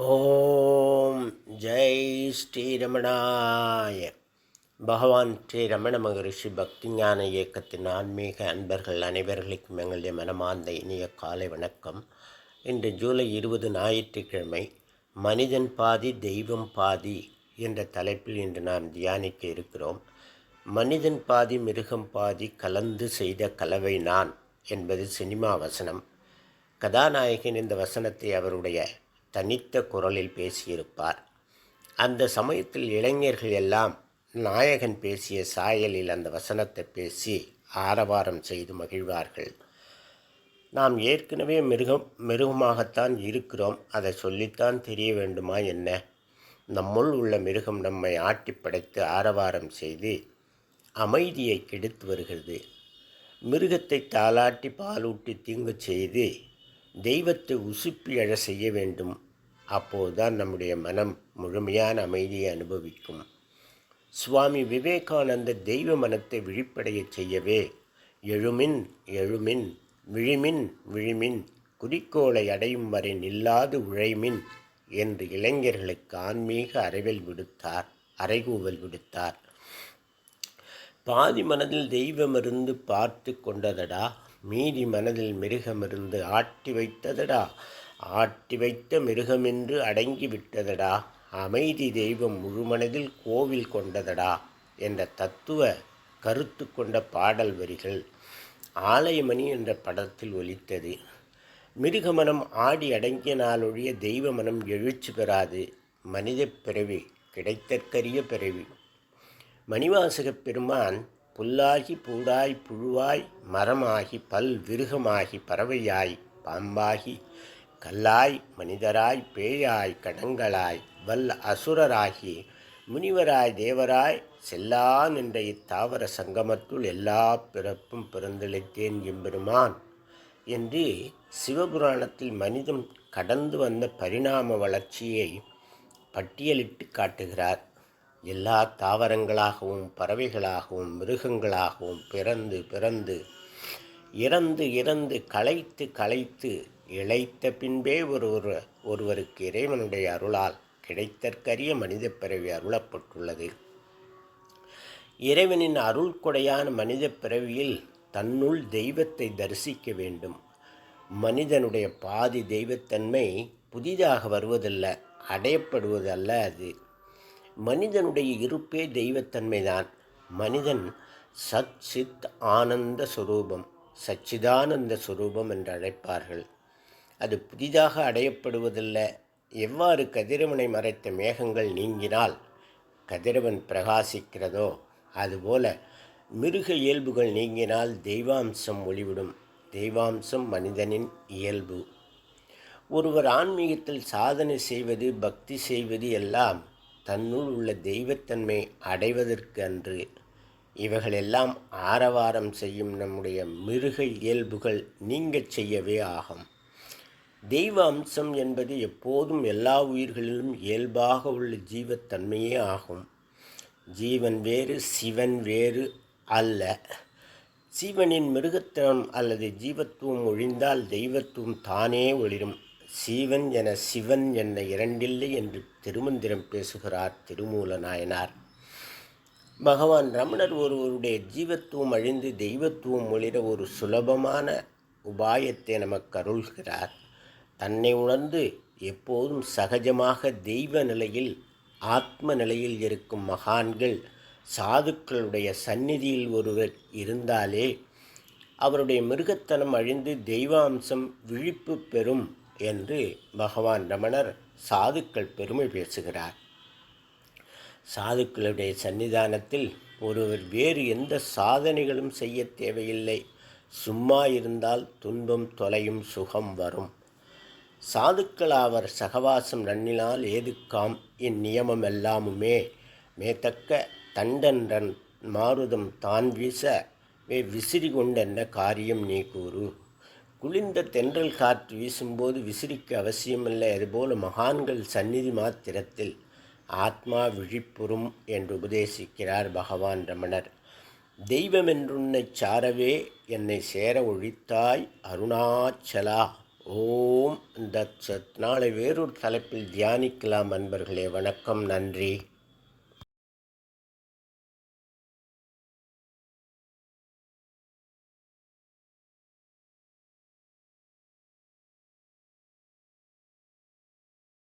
ஓம் ஜெய் ஸ்ரீரமணாய. பகவான் ஸ்ரீ ரமண மகரிஷி பக்தி ஞான இயக்கத்தின் ஆன்மீக அன்பர்கள் அனைவர்களுக்கும் எங்களுடைய மனமார்ந்த இனிய காலை வணக்கம். இன்று ஜூலை 20 ஞாயிற்றுக்கிழமை. மனிதன் பாதி தெய்வம் பாதி என்ற தலைப்பில் இன்று நாம் தியானிக்க இருக்கிறோம். மனிதன் பாதி மிருகம் பாதி கலந்து செய்த கலவை நான் என்பது சினிமா வசனம். கதாநாயகன் இந்த வசனத்தை அவருடைய தனித்த குரலில் பேசியிருப்பார். அந்த சமயத்தில் இளைஞர்கள் எல்லாம் நாயகன் பேசிய சாயலில் அந்த வசனத்தை பேசி ஆரவாரம் செய்து மகிழ்வார்கள். நாம் ஏற்கனவே மிருகமாகத்தான் இருக்கிறோம், அதை சொல்லித்தான் தெரிய வேண்டுமா என்ன? நம்முள் உள்ள மிருகம் நம்மை ஆட்டி படைத்து ஆரவாரம் செய்து அமைதியை கெடுத்து வருகிறது. மிருகத்தை தாளாட்டி பாலூட்டி தீங்கு செய்து தெய்வத்தை உசுப்பி எழ செய்ய வேண்டும். அப்போதுதான் நம்முடைய மனம் முழுமையான அமைதியை அனுபவிக்கும். சுவாமி விவேகானந்த தெய்வ மனத்தை விழிப்படைய செய்யவே எழுமின் எழுமின் விழிமின் விழிமின் குறிக்கோளை அடையும் வரை நில்லாது உழைமின் என்று இளைஞர்களுக்கு ஆன்மீக அறைகூவல் விடுத்தார். பாதி மனதில் தெய்வமிருந்து பார்த்து கொண்டதடா, மீதி மனதில் மிருகமிருந்து ஆட்டி வைத்ததடா, ஆட்டி வைத்த மிருகமென்று அடங்கிவிட்டதடா, அமைதி தெய்வம் முழுமனதில் கோவில் கொண்டதடா என்ற தத்துவ கருத்து கொண்ட பாடல் வரிகள் ஆலயமணி என்ற படத்தில் ஒலித்தது. மிருகமனம் ஆடி அடங்கிய நாளொழிய தெய்வ மனம் எழுச்சி பெறாது. மனித பிறவி கிடைத்தற்கரிய பிறவி. மணிவாசகப் பெருமான் புல்லாகி பூடாய் புழுவாய் மரமாகி பல் விருகமாகி பறவையாய் பாம்பாகி கல்லாய் மனிதராய் பேயாய் கடங்களாய் வல்ல அசுரராகி முனிவராய் தேவராய் செல்லா நின்ற இத்தாவர சங்கமத்துள் எல்லா பிறப்பும் பிறந்தளித்தேன் எம்பெருமான் என்று சிவபுராணத்தில் மனிதன் கடந்து வந்த பரிணாம வளர்ச்சியை பட்டியலிட்டு காட்டுகிறார். எல்லா தாவரங்களாகவும் பறவைகளாகவும் மிருகங்களாகவும் பிறந்து பிறந்து இறந்து இறந்து களைத்து களைத்து இழைத்த பின்பே ஒருவருக்கு இறைவனுடைய அருளால் கிடைத்தற்கரிய மனித பிறவி அருளப்பட்டுள்ளது. இறைவனின் அருள் கொடையான மனித பிறவியில் தன்னுள் தெய்வத்தை தரிசிக்க வேண்டும். மனிதனுடைய பாதி தெய்வத்தன்மை புதிதாக வருவதல்ல, அடையப்படுவதல்ல. அது மனிதனுடைய இருப்பே தெய்வத்தன்மைதான். மனிதன் சத் சித் ஆனந்த சுரூபம், சச்சிதானந்த சுரூபம் என்று அழைப்பார்கள். அது புதிதாக அடையப்படுவதில்ல. எவ்வாறு கதிரவனை மறைத்த மேகங்கள் நீங்கினால் கதிரவன் பிரகாசிக்கிறதோ அதுபோல மிருக இயல்புகள் நீங்கினால் தெய்வாம்சம் ஒளிவிடும். தெய்வாம்சம் மனிதனின் இயல்பு. ஒருவர் ஆன்மீகத்தில் சாதனை செய்வது, பக்தி செய்வது எல்லாம் தன்னுள் உள்ள தெய்வத்தன்மை அடைவதற்கு அன்று. இவைகளெல்லாம் ஆரவாரம் செய்யும் நம்முடைய மிருக இயல்புகள் நீங்கச் செய்யவே ஆகும். தெய்வ அம்சம் என்பது எப்போதும் எல்லா உயிர்களிலும் இயல்பாக உள்ள ஜீவத்தன்மையே ஆகும். ஜீவன் வேறு சிவன் வேறு அல்ல. சீவனின் மிருகத்தனம் அல்லது ஜீவத்துவம் ஒழிந்தால் தெய்வத்துவம் தானே ஒளிரும். சீவன் என சிவன் என்ன இரண்டில்லை என்று திருமந்திரம் பேசுகிறார் திருமூல நாயனார். பகவான் ரமணர் ஒருவருடைய ஜீவத்துவம் அழிந்து தெய்வத்துவம் ஒளிர ஒரு சுலபமான உபாயத்தை நமக்கு அருள்கிறார். தன்னை உணர்ந்து எப்போதும் சகஜமாக தெய்வ நிலையில் ஆத்ம நிலையில் இருக்கும் மகான்கள் சாதுக்களுடைய சந்நிதியில் ஒருவர் இருந்தாலே அவருடைய மிருகத்தனம் அழிந்து தெய்வாம்சம் விழிப்பு பெறும் என்று பகவான் ரமணர் சாதுக்கள் பெருமை பேசுகிறார். சாதுக்களுடைய சன்னிதானத்தில் ஒருவர் வேறு எந்த சாதனைகளும் செய்ய தேவையில்லை. சும்மா இருந்தால் துன்பம் தொலையும், சுகம் வரும். சாதுக்கள் அவர் சகவாசம் நன்னினால் ஏதுக்காம் இந்நியமம் எல்லாமுமே மேத்தக்க தண்டன்றன் மாருதம் தான் வீச விசிறி கொண்டென்ன காரியம் நீ கூறு. குளிர்ந்த தென்றல் காற்று வீசும்போது விசிறிக்கு அவசியமில்லை. அதுபோல மகான்கள் சந்நிதி மாத்திரத்தில் ஆத்மா விழிப்புறும் என்று உபதேசிக்கிறார் பகவான் ரமணர். தெய்வமென்றுன்னை சாரவே என்னை சேர ஒழித்தாய் அருணாச்சலா ஓம் தத்சத். நாளை வேறொரு தலைப்பில் தியானிக்கலாம் அன்பர்களே. வணக்கம், நன்றி.